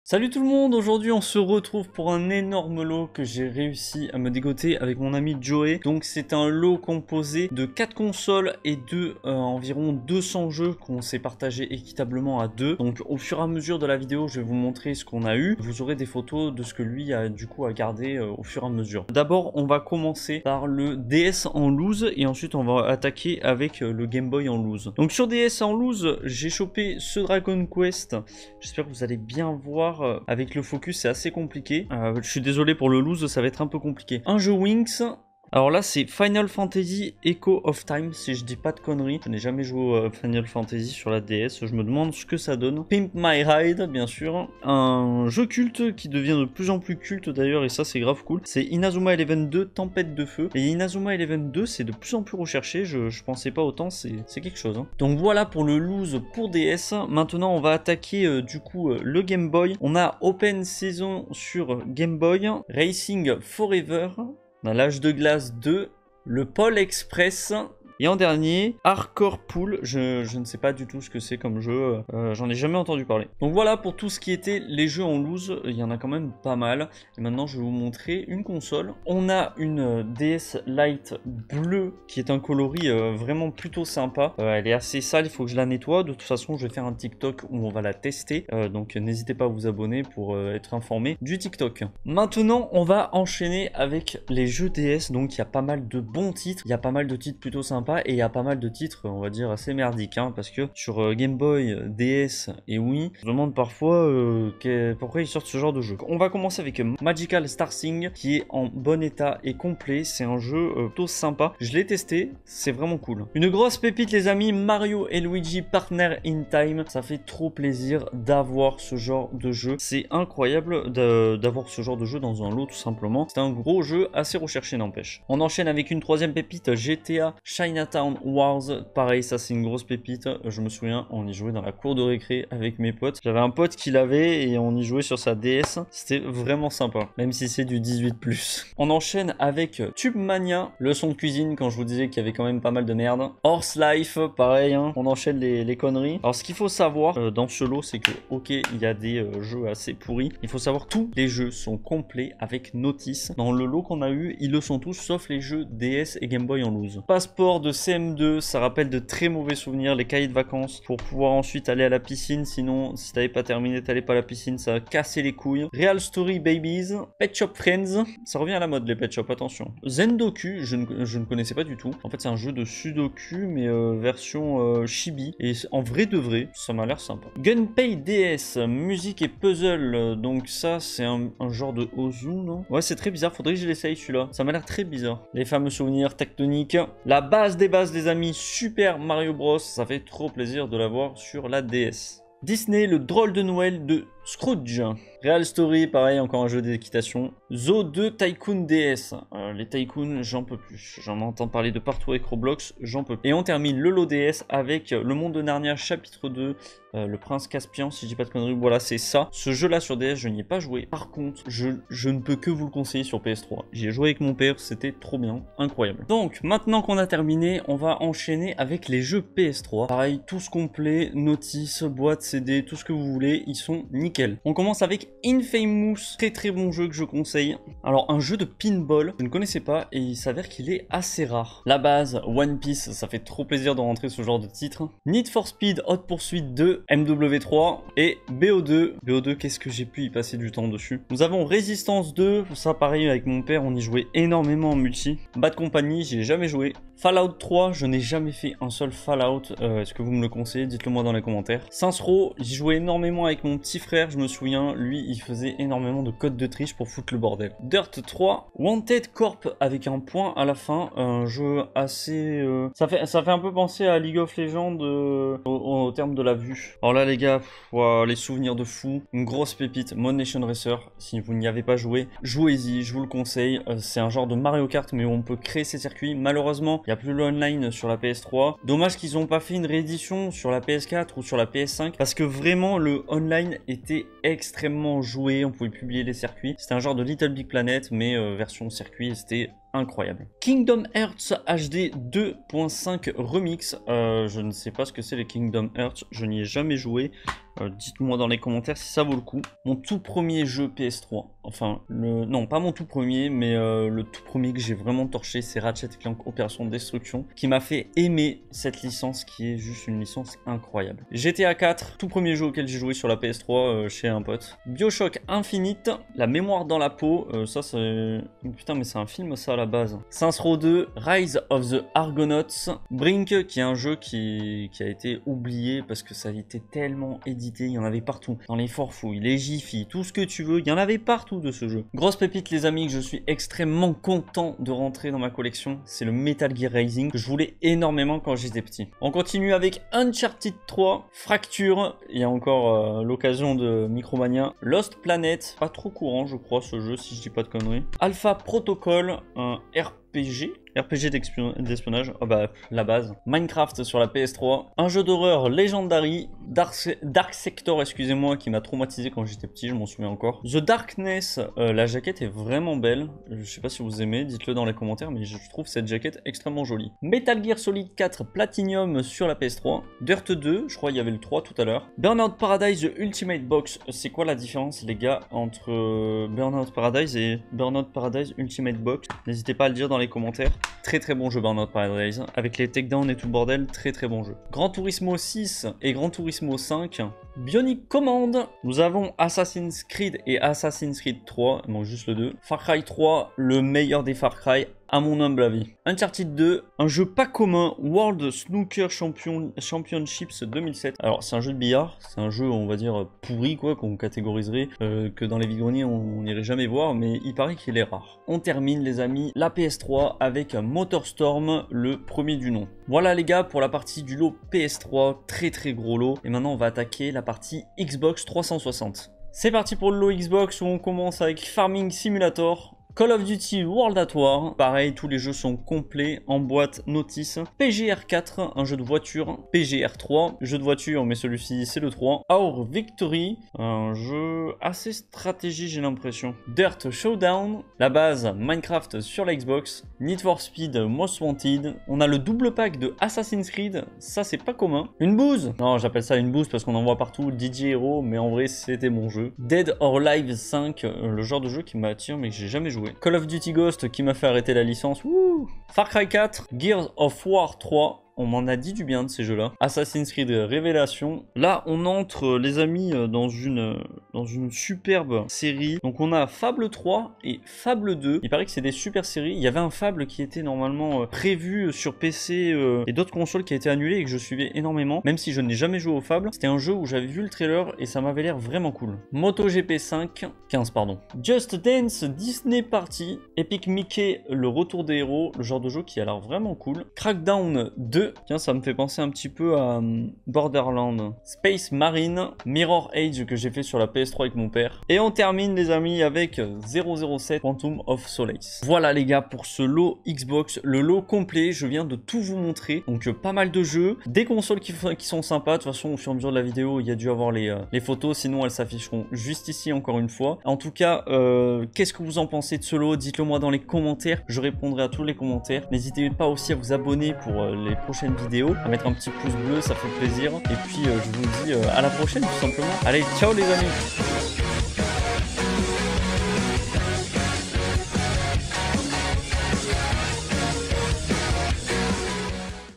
Salut tout le monde, aujourd'hui on se retrouve pour un énorme lot que j'ai réussi à me dégoter avec mon ami Joey. Donc c'est un lot composé de 4 consoles et de environ 200 jeux qu'on s'est partagé équitablement à deux. Donc au fur et à mesure de la vidéo je vais vous montrer ce qu'on a eu. Vous aurez des photos de ce que lui a du coup à garder au fur et à mesure. D'abord on va commencer par le DS en loose et ensuite on va attaquer avec le Game Boy en loose. Donc sur DS en loose j'ai chopé ce Dragon Quest. J'espère que vous allez bien voir. Avec le focus c'est assez compliqué. Je suis désolé pour le loose, ça va être un peu compliqué. Un jeu Wings. Alors là c'est Final Fantasy Echo of Time, si je dis pas de conneries. Je n'ai jamais joué à Final Fantasy sur la DS, je me demande ce que ça donne. Pimp My Ride bien sûr. Un jeu culte qui devient de plus en plus culte d'ailleurs, et ça c'est grave cool. C'est Inazuma Eleven 2 Tempête de Feu. Et Inazuma Eleven 2 c'est de plus en plus recherché, je pensais pas autant, c'est quelque chose. Hein. Donc voilà pour le loose pour DS. Maintenant on va attaquer du coup le Game Boy. On a Open Season sur Game Boy, Racing Forever. On a l'âge de glace 2, le Pole Express, et en dernier, Hardcore Pool. Je ne sais pas du tout ce que c'est comme jeu, j'en ai jamais entendu parler. Donc voilà pour tout ce qui était les jeux en loose, il y en a quand même pas mal. Et maintenant je vais vous montrer une console. On a une DS Lite bleue qui est un coloris vraiment plutôt sympa. Elle est assez sale, il faut que je la nettoie. De toute façon je vais faire un TikTok où on va la tester. Donc n'hésitez pas à vous abonner pour être informé du TikTok. Maintenant on va enchaîner avec les jeux DS. Donc il y a pas mal de bons titres, il y a pas mal de titres plutôt sympas. Et il y a pas mal de titres, on va dire, assez merdiques, hein, parce que sur Game Boy, DS et Wii, je me demande parfois pourquoi ils sortent ce genre de jeu. On va commencer avec Magical Starsing, qui est en bon état et complet. C'est un jeu plutôt sympa. Je l'ai testé, c'est vraiment cool. Une grosse pépite, les amis, Mario et Luigi Partner in Time. Ça fait trop plaisir d'avoir ce genre de jeu. C'est incroyable d'avoir ce genre de jeu dans un lot, tout simplement. C'est un gros jeu assez recherché, n'empêche. On enchaîne avec une troisième pépite, GTA Chinatown Wars, pareil, ça c'est une grosse pépite. Je me souviens, on y jouait dans la cour de récré avec mes potes. J'avais un pote qui l'avait et on y jouait sur sa DS. C'était vraiment sympa, même si c'est du 18+. On enchaîne avec Tube Mania, le son de cuisine, quand je vous disais qu'il y avait quand même pas mal de merde. Horse Life, pareil, hein. On enchaîne les conneries. Alors ce qu'il faut savoir dans ce lot, c'est que, ok, il y a des jeux assez pourris. Il faut savoir que tous les jeux sont complets avec notice. Dans le lot qu'on a eu, ils le sont tous, sauf les jeux DS et Game Boy en loose. Passeport de CM2, ça rappelle de très mauvais souvenirs, les cahiers de vacances, pour pouvoir ensuite aller à la piscine. Sinon, si t'avais pas terminé, t'allais pas à la piscine, ça va casser les couilles. Real Story Babies, Pet Shop Friends, ça revient à la mode les Pet Shop, attention. Zendoku, je ne connaissais pas du tout. En fait, c'est un jeu de Sudoku, mais version chibi. Et en vrai de vrai, ça m'a l'air sympa. Gunpei DS, musique et puzzle, donc ça, c'est un genre de Ozu, non? Ouais, c'est très bizarre, faudrait que je l'essaye celui-là. Ça m'a l'air très bizarre. Les fameux souvenirs tectoniques. La base des bases, les amis, Super Mario Bros. Ça fait trop plaisir de l'avoir sur la DS. Disney, le drôle de Noël de Scrooge. Real Story, pareil, encore un jeu d'équitation. Zo 2 Tycoon DS. Les Tycoons, j'en peux plus. J'en entends parler de partout avec Roblox, j'en peux plus. Et on termine le lot DS avec Le Monde de Narnia chapitre 2. Le Prince Caspian, si je dis pas de conneries. Voilà, c'est ça. Ce jeu-là sur DS, je n'y ai pas joué. Par contre, je ne peux que vous le conseiller sur PS3. J'y ai joué avec mon père, c'était trop bien. Incroyable. Donc, maintenant qu'on a terminé, on va enchaîner avec les jeux PS3. Pareil, tous complets, notices, boîtes, CD, tout ce que vous voulez. Ils sont nickel. On commence avec Infamous, très très bon jeu que je conseille. Alors un jeu de pinball, je ne connaissais pas et il s'avère qu'il est assez rare. La base, One Piece, ça fait trop plaisir de rentrer ce genre de titre. Need for Speed Hot Pursuit 2, MW3 et BO2. BO2, qu'est-ce que j'ai pu y passer du temps dessus. Nous avons Resistance 2, ça pareil avec mon père, on y jouait énormément en multi. Bad Company, j'y ai jamais joué. Fallout 3, je n'ai jamais fait un seul Fallout. Est-ce que vous me le conseillez? Dites-le moi dans les commentaires. Saints Row, j'y jouais énormément avec mon petit frère, je me souviens. Lui, il faisait énormément de codes de triche pour foutre le bordel. Dirt 3, Wanted Corp avec un point à la fin. Un jeu assez... Ça fait un peu penser à League of Legends au terme de la vue. Alors là, les gars, wow, les souvenirs de fou. Une grosse pépite. Mod Nation Racer, si vous n'y avez pas joué, jouez-y, je vous le conseille. C'est un genre de Mario Kart, mais où on peut créer ses circuits. Malheureusement, il n'y a plus le online sur la PS3. Dommage qu'ils n'ont pas fait une réédition sur la PS4 ou sur la PS5 parce que vraiment le online était extrêmement joué. On pouvait publier les circuits. C'était un genre de Little Big Planet mais version circuit. C'était incroyable. Kingdom Hearts HD 2.5 Remix. Je ne sais pas ce que c'est les Kingdom Hearts. Je n'y ai jamais joué. Dites-moi dans les commentaires si ça vaut le coup. Mon tout premier jeu PS3, enfin, non pas mon tout premier, mais le tout premier que j'ai vraiment torché, c'est Ratchet & Clank Opération Destruction, qui m'a fait aimer cette licence qui est juste une licence incroyable. GTA 4, tout premier jeu auquel j'ai joué sur la PS3 chez un pote. BioShock Infinite, La mémoire dans la peau, ça c'est... Putain mais c'est un film ça à la base. Saints Row 2, Rise of the Argonauts, Brink, qui est un jeu qui a été oublié parce que ça a été tellement édité, il y en avait partout. Dans les forfouilles, les Jiffy, tout ce que tu veux, il y en avait partout de ce jeu. Grosse pépite les amis que je suis extrêmement content de rentrer dans ma collection, c'est le Metal Gear Rising que je voulais énormément quand j'étais petit. On continue avec Uncharted 3, Fracture, il y a encore l'occasion de Micromania, Lost Planet, pas trop courant je crois ce jeu si je dis pas de conneries, Alpha Protocol, un RPG d'espionnage, oh bah la base. Minecraft sur la PS3, un jeu d'horreur Legendary, Dark Sector, excusez-moi, qui m'a traumatisé quand j'étais petit, je m'en souviens encore. The Darkness, la jaquette est vraiment belle, je sais pas si vous aimez, dites-le dans les commentaires, mais je trouve cette jaquette extrêmement jolie. Metal Gear Solid 4 Platinum sur la PS3, Dirt 2, je crois il y avait le 3 tout à l'heure. Burnout Paradise The Ultimate Box, c'est quoi la différence les gars entre Burnout Paradise et Burnout Paradise Ultimate Box? N'hésitez pas à le dire dans les commentaires. Très bon jeu Burnout Paradise, avec les takedowns et tout le bordel, très bon jeu. Gran Turismo 6 et Gran Turismo 5, Bionic Command, nous avons Assassin's Creed et Assassin's Creed 3, bon juste le 2, Far Cry 3, le meilleur des Far Cry, à mon humble avis. Uncharted 2, un jeu pas commun, World Snooker Championships 2007. Alors c'est un jeu de billard, c'est un jeu on va dire pourri quoi, qu'on catégoriserait, que dans les vide-greniers on n'irait jamais voir, mais il paraît qu'il est rare. On termine les amis la PS3 avec Motorstorm, le premier du nom. Voilà les gars pour la partie du lot PS3, très gros lot. Et maintenant on va attaquer la partie Xbox 360. C'est parti pour le lot Xbox où on commence avec Farming Simulator, Call of Duty World at War, pareil, tous les jeux sont complets en boîte notice. PGR 4, un jeu de voiture. PGR 3, jeu de voiture, mais celui-ci c'est le 3. Our Victory, un jeu assez stratégie j'ai l'impression. Dirt Showdown, la base Minecraft sur la Xbox. Need for Speed Most Wanted. On a le double pack de Assassin's Creed, ça c'est pas commun. Une bouse, non j'appelle ça une bouse parce qu'on en voit partout. DJ Hero, mais en vrai c'était mon jeu. Dead or Alive 5, le genre de jeu qui m'attire mais que j'ai jamais joué. Call of Duty Ghost qui m'a fait arrêter la licence. Wouh. Far Cry 4, Gears of War 3. On m'en a dit du bien de ces jeux-là. Assassin's Creed Révélation. Là, on entre, les amis, dans une superbe série. Donc, on a Fable 3 et Fable 2. Il paraît que c'est des super séries. Il y avait un Fable qui était normalement prévu sur PC et d'autres consoles qui a été annulé et que je suivais énormément. Même si je n'ai jamais joué au Fable. C'était un jeu où j'avais vu le trailer et ça m'avait l'air vraiment cool. MotoGP 15, pardon. Just Dance Disney Party. Epic Mickey, le retour des héros. Le genre de jeu qui a l'air vraiment cool. Crackdown 2. Tiens, ça me fait penser un petit peu à Borderlands. Space Marine, Mirror Age que j'ai fait sur la PS3 avec mon père. Et on termine les amis avec 007 Quantum of Solace. Voilà les gars pour ce lot Xbox, le lot complet. Je viens de tout vous montrer. Donc pas mal de jeux, des consoles qui sont sympas. De toute façon au fur et à mesure de la vidéo il y a dû avoir les photos, sinon elles s'afficheront juste ici encore une fois. En tout cas, qu'est-ce que vous en pensez de ce lot? Dites-le moi dans les commentaires, je répondrai à tous les commentaires. N'hésitez pas aussi à vous abonner pour les prochaines vidéos, à mettre un petit pouce bleu, ça fait plaisir. Et puis je vous dis à la prochaine tout simplement. Allez, ciao les amis.